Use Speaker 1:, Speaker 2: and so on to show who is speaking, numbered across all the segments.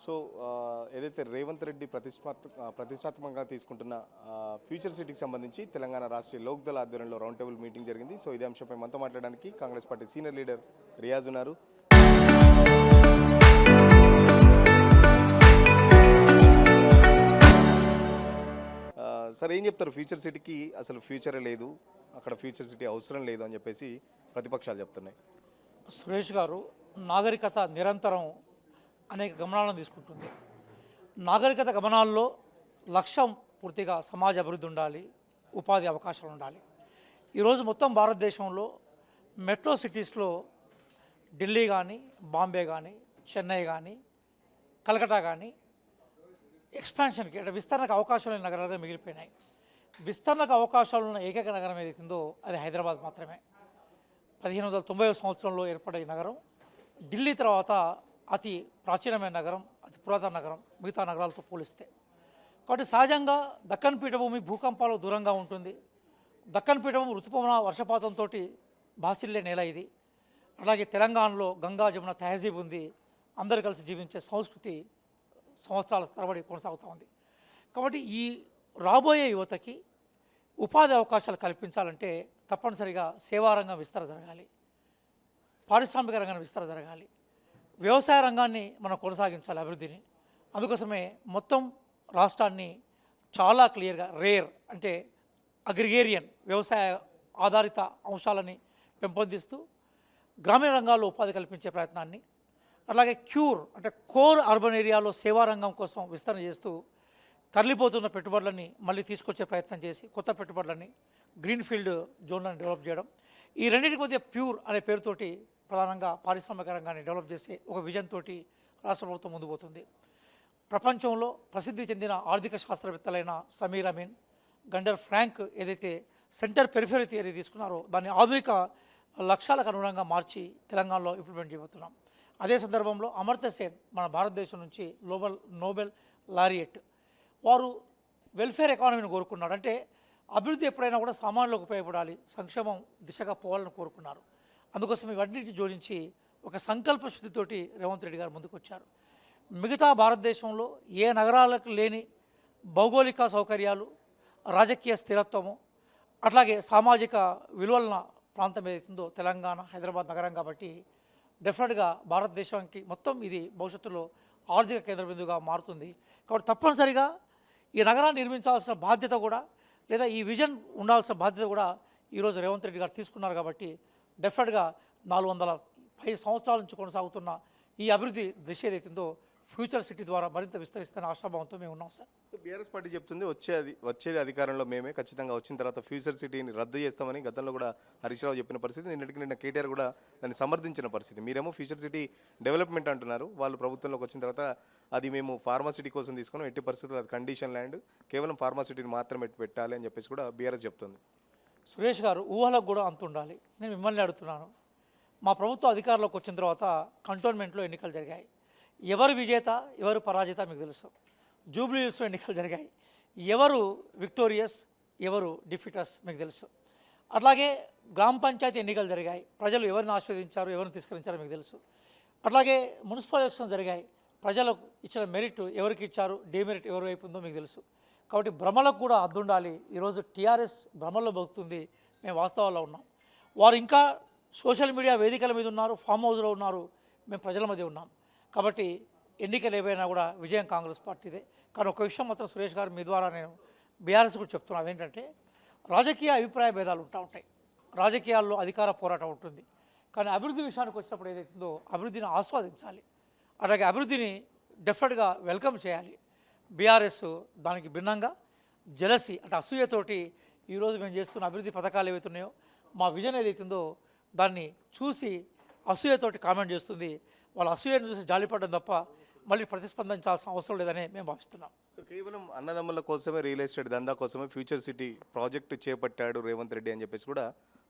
Speaker 1: So ఏదైతే రేవంత్ రెడ్డి ప్రతిష్టాత్మకంగా తీసుకుంటున్న ఫ్యూచర్ సిటీకి సంబంధించి తెలంగాణ రాష్ట్రీయ లోక్దళ ఆధ్వర్యంలో రౌండ్ టేబుల్ మీటింగ్ జరిగింది. సో ఇదే అంశంపై మనతో మాట్లాడడానికి Congress party senior leader Riyaz ఉన్నారు. సార్ ఏం చెప్తారు? ఫ్యూచర్ సిటీకి అసలు ఫ్యూచరే లేదు, అక్కడ ఫ్యూచర్ సిటీ అవసరం లేదు అని చెప్పేసి ప్రతిపక్షాలు చెప్తున్నాయి.
Speaker 2: సురేష్ గారు, నాగరికత నిరంతరం అనేక గమనాలను తీసుకుంటుంది. నాగరికత గమనాల్లో లక్ష్యం పూర్తిగా సమాజ అభివృద్ధి ఉండాలి, ఉపాధి అవకాశాలు ఉండాలి. ఈరోజు మొత్తం భారతదేశంలో మెట్రో సిటీస్లో ఢిల్లీ కానీ, బాంబే కానీ, చెన్నై కానీ, కలకటా కానీ ఎక్స్పాన్షన్కి అంటే విస్తరణకు అవకాశాలు ఉన్న నగరాలుగా మిగిలిపోయినాయి. విస్తరణకు అవకాశాలు ఉన్న ఏకైక నగరం ఏదైతుందో అది హైదరాబాద్ మాత్రమే. 1590 సంవత్సరంలో ఏర్పడే ఈ నగరం ఢిల్లీ తర్వాత అతి ప్రాచీనమైన నగరం, అతి పురాతన నగరం మిగతా నగరాలతో పోలిస్తే. కాబట్టి సహజంగా దక్కన్ పీఠభూమి భూకంపాలకు దూరంగా ఉంటుంది. దక్కన్ పీఠభూమి ఋతుపవన వర్షపాతంతో బాసిల్లే నేల ఇది. అలాగే తెలంగాణలో గంగా జమున తహజీబ్ ఉంది. అందరు కలిసి జీవించే సంస్కృతి సంవత్సరాల తరబడి కొనసాగుతూ ఉంది. కాబట్టి ఈ రాబోయే యువతకి ఉపాధి అవకాశాలు కల్పించాలంటే తప్పనిసరిగా సేవారంగం విస్తరణ జరగాలి, పారిశ్రామిక రంగాన్ని విస్తరణ జరగాలి, వ్యవసాయ రంగాన్ని మనం కొనసాగించాలి అభివృద్ధిని. అందుకోసమే మొత్తం రాష్ట్రాన్ని చాలా క్లియర్గా రేర్ అంటే అగ్రిగేరియన్ వ్యవసాయ ఆధారిత అంశాలని పెంపొందిస్తూ గ్రామీణ రంగాల్లో ఉపాధి కల్పించే ప్రయత్నాన్ని, అలాగే క్యూర్ అంటే కోర్ అర్బన్ ఏరియాలో సేవారంగం కోసం విస్తరణ చేస్తూ తరలిపోతున్న పెట్టుబడులని మళ్ళీ తీసుకొచ్చే ప్రయత్నం చేసి కొత్త పెట్టుబడులని గ్రీన్ఫీల్డ్ జోన్లను డెవలప్ చేయడం, ఈ రెండింటి మధ్య ప్యూర్ అనే పేరుతోటి ప్రధానంగా పారిశ్రామిక రంగాన్ని డెవలప్ చేసే ఒక విజన్ తోటి రాష్ట్ర ప్రభుత్వం ముందు పోతుంది. ప్రపంచంలో ప్రసిద్ధి చెందిన ఆర్థిక శాస్త్రవేత్తలైన సమీర్ అమీన్, గండర్ ఫ్రాంక్ ఏదైతే సెంటర్ పెరిఫెరీ థియరీ తీసుకున్నారో దాన్ని ఆధునిక లక్ష్యాలకు అనుగుణంగా మార్చి తెలంగాణలో ఇంప్లిమెంట్ చేయబోతున్నాం. అదే సందర్భంలో అమర్త్య సేన్ మన భారతదేశం నుంచి నోబెల్ లారియట్ వారు వెల్ఫేర్ ఎకానమీని కోరుకున్నాడు. అంటే అభివృద్ధి ఎప్పుడైనా కూడా సామాన్యులకు ఉపయోగపడాలి, సంక్షేమం దిశగా పోవాలని కోరుకున్నారు. అందుకోసం ఇవన్నింటిని జోడించి ఒక సంకల్ప శుద్ధితోటి రేవంత్ రెడ్డి గారు ముందుకు వచ్చారు. మిగతా భారతదేశంలో ఏ నగరాలకు లేని భౌగోళిక సౌకర్యాలు, రాజకీయ స్థిరత్వము, అట్లాగే సామాజిక విలువల ప్రాంతం ఏదైతుందో తెలంగాణ హైదరాబాద్ నగరం కాబట్టి డెఫినెట్గా భారతదేశానికి మొత్తం ఇది భవిష్యత్తులో ఆర్థిక కేంద్ర బిందువుగా మారుతుంది. కాబట్టి తప్పనిసరిగా ఈ నగరాన్ని నిర్మించాల్సిన బాధ్యత కూడా లేదా ఈ విజన్ ఉండాల్సిన బాధ్యత కూడా ఈరోజు రేవంత్ రెడ్డి గారు తీసుకున్నారు. కాబట్టి డెఫినెట్గా 405 సంవత్సరాల నుంచి కొనసాగుతున్న ఈ అభివృద్ధి దిశ ఏదైతుందో ఫ్యూచర్ సిటీ ద్వారా మరింత విస్తరిస్తున్న ఆశాభావంతో మేము ఉన్నాం సార్.
Speaker 1: సో బీఆర్ఎస్ పార్టీ చెప్తుంది వచ్చేది అధికారంలో మేమే, ఖచ్చితంగా వచ్చిన తర్వాత ఫ్యూచర్ సిటీని రద్దు చేస్తామని గతంలో కూడా హరీష్ రావు చెప్పిన పరిస్థితి, నిన్న కేటీఆర్ కూడా దాన్ని సమర్థించిన పరిస్థితి. మీరేమో ఫ్యూచర్ సిటీ డెవలప్మెంట్ అంటున్నారు, వాళ్ళు ప్రభుత్వంలోకి వచ్చిన తర్వాత అది మేము ఫార్మాసిటీ కోసం తీసుకున్నాం, ఎట్టి పరిస్థితుల్లో అది కండిషన్ ల్యాండ్, కేవలం ఫార్మాసిటీని మాత్రమే పెట్టాలి అని చెప్పేసి కూడా బీఆర్ఎస్ చెప్తుంది.
Speaker 2: సురేష్ గారు, ఊహలకు కూడా అంత ఉండాలి. నేను మిమ్మల్ని అడుగుతున్నాను, మా ప్రభుత్వం అధికారంలోకి వచ్చిన తర్వాత కంటోన్మెంట్లో ఎన్నికలు జరిగాయి. ఎవరు విజేత ఎవరు పరాజిత మీకు తెలుసు. జూబ్లీ హిల్స్లో ఎన్నికలు జరిగాయి, ఎవరు విక్టోరియస్ ఎవరు డిఫీటర్స్ మీకు తెలుసు. అట్లాగే గ్రామ పంచాయతీ ఎన్నికలు జరిగాయి, ప్రజలు ఎవరిని ఆస్వాదించారు ఎవరిని తిరస్కరించారో మీకు తెలుసు. అట్లాగే మున్సిపల్ ఎలక్షన్ జరిగాయి, ప్రజలకు ఇచ్చిన మెరిట్ ఎవరికి ఇచ్చారు, డిమెరిట్ ఎవరి వైపు ఉందో మీకు తెలుసు. కాబట్టి భ్రమలకు కూడా అద్దుండాలి. ఈరోజు టీఆర్ఎస్ భ్రమల్లో బతుకుతుంది, మేము వాస్తవాల్లో ఉన్నాం. వారు ఇంకా సోషల్ మీడియా వేదికల మీద ఉన్నారు, ఫామ్ హౌస్లో ఉన్నారు, మేము ప్రజల మధ్య ఉన్నాం. కాబట్టి ఎన్నికలు ఏవైనా కూడా విజయం కాంగ్రెస్ పార్టీదే. కానీ ఒక విషయం మాత్రం సురేష్ గారు మీ ద్వారా నేను బీఆర్ఎస్ కూడా చెప్తున్నాను, ఏంటంటే రాజకీయ అభిప్రాయ భేదాలు ఉంటాయి, రాజకీయాల్లో అధికార పోరాటం ఉంటుంది. కానీ అభివృద్ధి విషయానికి వచ్చినప్పుడు ఏదైతుందో అభివృద్ధిని ఆస్వాదించాలి, అలాగే అభివృద్ధిని డెఫినెట్గా వెల్కమ్ చేయాలి. బీఆర్ఎస్ దానికి భిన్నంగా జెలసీ అంటే అసూయతోటి ఈరోజు మేము చేస్తున్న అభివృద్ధి పథకాలు ఏవైతున్నాయో మా విజన్ ఏదైతుందో దాన్ని చూసి అసూయతోటి కామెంట్ చేస్తుంది. వాళ్ళ అసూయను చూసి జాలిపడడం తప్ప మళ్ళీ ప్రతిస్పందించాల్సిన అవసరం లేదని మేము భావిస్తున్నాం.
Speaker 1: సో కేవలం అన్నదమ్ముల కోసమే రియల్ ఎస్టేట్ దందా కోసమే ఫ్యూచర్ సిటీ ప్రాజెక్టు చేపట్టాడు రేవంత్ రెడ్డి అని చెప్పేసి కూడా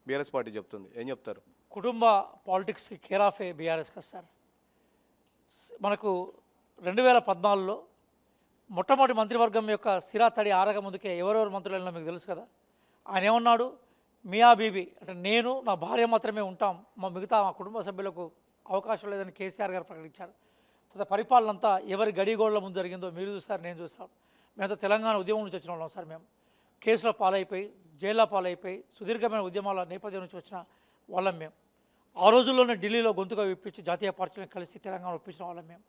Speaker 1: బీఆర్ఎస్ పార్టీ చెప్తుంది. ఏం చెప్తారు?
Speaker 2: కుటుంబ పాలిటిక్స్కి కేర్ ఆఫ్ ఏ బీఆర్ఎస్ కదా సార్. మనకు 2014లో మొట్టమొదటి మంత్రివర్గం యొక్క సిరా తడి ఆరక ముందుకే ఎవరెవరు మంత్రులు మీకు తెలుసు కదా. ఆయన ఏమన్నాడు, మియా బీబీ అంటే నేను నా భార్య మాత్రమే ఉంటాం, మా మిగతా మా కుటుంబ సభ్యులకు అవకాశం లేదని కేసీఆర్ గారు ప్రకటించారు. తర్వాత పరిపాలన అంతా ఎవరి గడిగోళ్ల ముందు జరిగిందో మీరు చూసారు, నేను చూసాను. మేమంతా తెలంగాణ ఉద్యమం నుంచి వచ్చిన వాళ్ళం సార్. మేము కేసుల పాలైపోయి జైళ్ళ పాలైపోయి సుదీర్ఘమైన ఉద్యమాల నేపథ్యం నుంచి వచ్చిన వాళ్ళం మేము. ఆ రోజుల్లోనే ఢిల్లీలో గొంతుగా విప్పించి జాతీయ పార్టీలను కలిసి తెలంగాణ ఒప్పించిన వాళ్ళం మేము.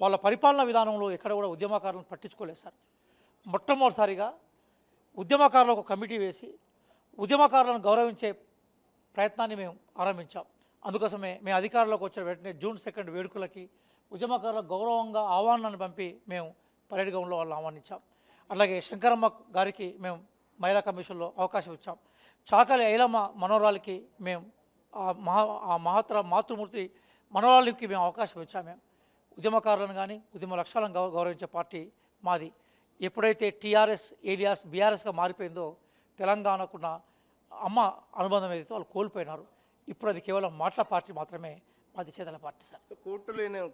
Speaker 2: వాళ్ళ పరిపాలనా విధానంలో ఎక్కడ కూడా ఉద్యమకారులను పట్టించుకోలేదు సార్. మొట్టమొదటిసారిగా ఉద్యమకారులకు ఒక కమిటీ వేసి ఉద్యమకారులను గౌరవించే ప్రయత్నాన్ని మేము ఆరంభించాం. అందుకోసమే మేము అధికారంలోకి వచ్చిన వెంటనే జూన్ 2 వేడుకలకి ఉద్యమకారులకు గౌరవంగా ఆహ్వానాన్ని పంపి మేము పరేడ్ గ్రౌండ్లో వాళ్ళని ఆహ్వానించాం. అలాగే శంకరమ్మ గారికి మేము మహిళా కమిషన్లో అవకాశం ఇచ్చాం. చాకలి ఐలమ్మ మనోరాలకి మేము ఆ మాతృమూర్తి మనోరాలకి మేము అవకాశం ఇచ్చాం. మేము ఉద్యమకారులను కానీ ఉద్యమ లక్ష్యాలను గౌరవించే పార్టీ మాది. ఎప్పుడైతే టీఆర్ఎస్ ఏలియాస్ బీఆర్ఎస్గా మారిపోయిందో తెలంగాణకున్న అమ్మ అనుబంధం ఏదైతే వాళ్ళు కోల్పోయినారు. ఇప్పుడు అది కేవలం మాటల పార్టీ మాత్రమే, మాది చేతల పార్టీ సార్.
Speaker 1: సో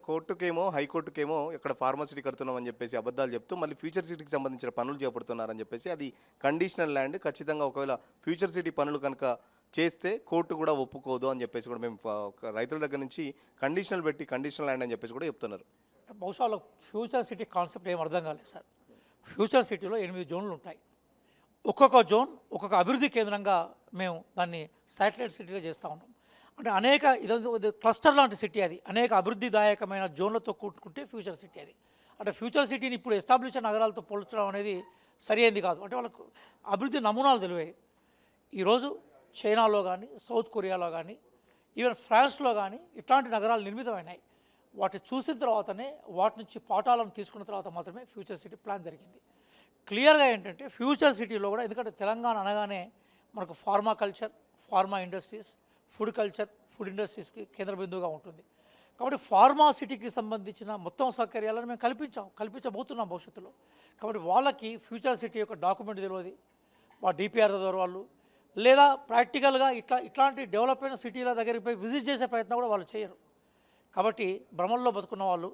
Speaker 1: కోర్టుకేమో హైకోర్టుకేమో ఇక్కడ ఫార్మసిటీ కడుతున్నామని చెప్పేసి అబద్ధాలు చెప్తూ మళ్ళీ ఫ్యూచర్ సిటీకి సంబంధించిన పనులు చేపడుతున్నారని చెప్పేసి అది కండిషనల్ ల్యాండ్, ఖచ్చితంగా ఒకవేళ ఫ్యూచర్ సిటీ పనులు కనుక చేస్తే కోర్టు కూడా ఒప్పుకోదు అని చెప్పేసి కూడా మేము రైతుల దగ్గర నుంచి కండిషనల్ పెట్టి కండిషనల్ ల్యాండ్ అని చెప్పేసి కూడా చెప్తున్నారు.
Speaker 2: బహుశా వాళ్ళకి ఫ్యూచర్ సిటీ కాన్సెప్ట్ ఏం అర్థం కాలేదు సార్. ఫ్యూచర్ సిటీలో 8 జోన్లు ఉంటాయి. ఒక్కొక్క జోన్ ఒక్కొక్క అభివృద్ధి కేంద్రంగా మేము దాన్ని శాటిలైట్ సిటీగా చేస్తూ ఉన్నాం. అంటే అనేక ఇది క్లస్టర్ లాంటి సిటీ, అది అనేక అభివృద్ధిదాయకమైన జోన్లతో కూట్టుకుంటే ఫ్యూచర్ సిటీ అది. అంటే ఫ్యూచర్ సిటీని ఇప్పుడు ఎస్టాబ్లిష్ నగరాలతో పోల్చడం అనేది సరైనది కాదు. అంటే వాళ్ళకు అభివృద్ధి నమూనాలు తెలివాయి. ఈరోజు చైనాలో కానీ సౌత్ కొరియాలో కానీ ఈవెన్ ఫ్రాన్స్లో కానీ ఇట్లాంటి నగరాలు నిర్మితమైనాయి. వాటిని చూసిన తర్వాతనే వాటి నుంచి పాఠాలను తీసుకున్న తర్వాత మాత్రమే ఫ్యూచర్ సిటీ ప్లాన్ జరిగింది. క్లియర్గా ఏంటంటే ఫ్యూచర్ సిటీలో కూడా, ఎందుకంటే తెలంగాణ అనగానే మనకు pharma culture, pharma industries, food culture, food ఇండస్ట్రీస్కి కేంద్ర బిందువుగా ఉంటుంది. కాబట్టి ఫార్మా సిటీకి సంబంధించిన మొత్తం సౌకర్యాలను మేము కల్పించబోతున్నాం భవిష్యత్తులో. కాబట్టి వాళ్ళకి ఫ్యూచర్ సిటీ యొక్క డాక్యుమెంట్ తెలియదు, మా డిపిఆర్ ద్వారా వాళ్ళు, లేదా ప్రాక్టికల్గా ఇట్లాంటి డెవలప్ అయిన సిటీల దగ్గరికి పోయి విజిట్ చేసే ప్రయత్నం కూడా వాళ్ళు చేయరు. కాబట్టి భ్రమంలో బతుకున్న వాళ్ళు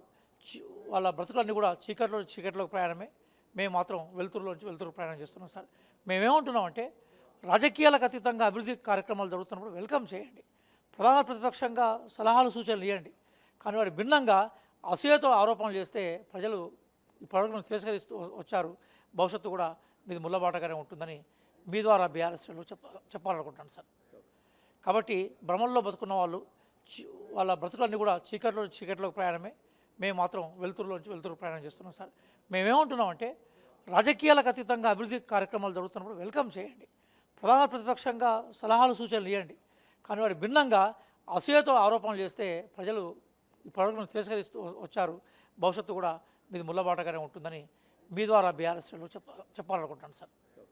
Speaker 2: వాళ్ళ బ్రతుకులన్నీ కూడా చీకట్లోకి ప్రయాణమే. మేము మాత్రం వెలుతురు ప్రయాణం చేస్తున్నాం సార్. మేమేమంటున్నామంటే రాజకీయాలకు అతీతంగా అభివృద్ధి కార్యక్రమాలు జరుగుతున్నప్పుడు వెల్కమ్ చేయండి, ప్రధాన ప్రతిపక్షంగా సలహాలు సూచనలు ఇవ్వండి. కానీ వారి భిన్నంగా అసూయతో ఆరోపణలు చేస్తే ప్రజలు ఇప్పటివరకు తిరస్కరిస్తూ వచ్చారు. భవిష్యత్తు కూడా మీది ముళ్ళబాటగానే ఉంటుందని మీ ద్వారా బీఆర్ఎస్లో చెప్పాలనుకుంటున్నాను సార్. కాబట్టి భ్రమంలో బతుకున్న వాళ్ళు వాళ్ళ బ్రతుకులన్నీ కూడా చీకట్లోకి ప్రయాణమే. మేము మాత్రం వెలుతురు ప్రయాణం చేస్తున్నాం సార్. మేమేమంటున్నామంటే రాజకీయాలకు అతీతంగా అభివృద్ధి కార్యక్రమాలు జరుగుతున్నప్పుడు వెల్కమ్ చేయండి, ప్రధాన ప్రతిపక్షంగా సలహాలు సూచనలు ఇవ్వండి. కానీ వారి భిన్నంగా అసూయతో ఆరోపణలు చేస్తే ప్రజలు ఇప్పటివరకు తిరస్కరిస్తూ వచ్చారు. భవిష్యత్తు కూడా మీది ముళ్ళబాటగానే ఉంటుందని మీ ద్వారా బీఆర్ఎస్లో చెప్పాలనుకుంటున్నాను సార్.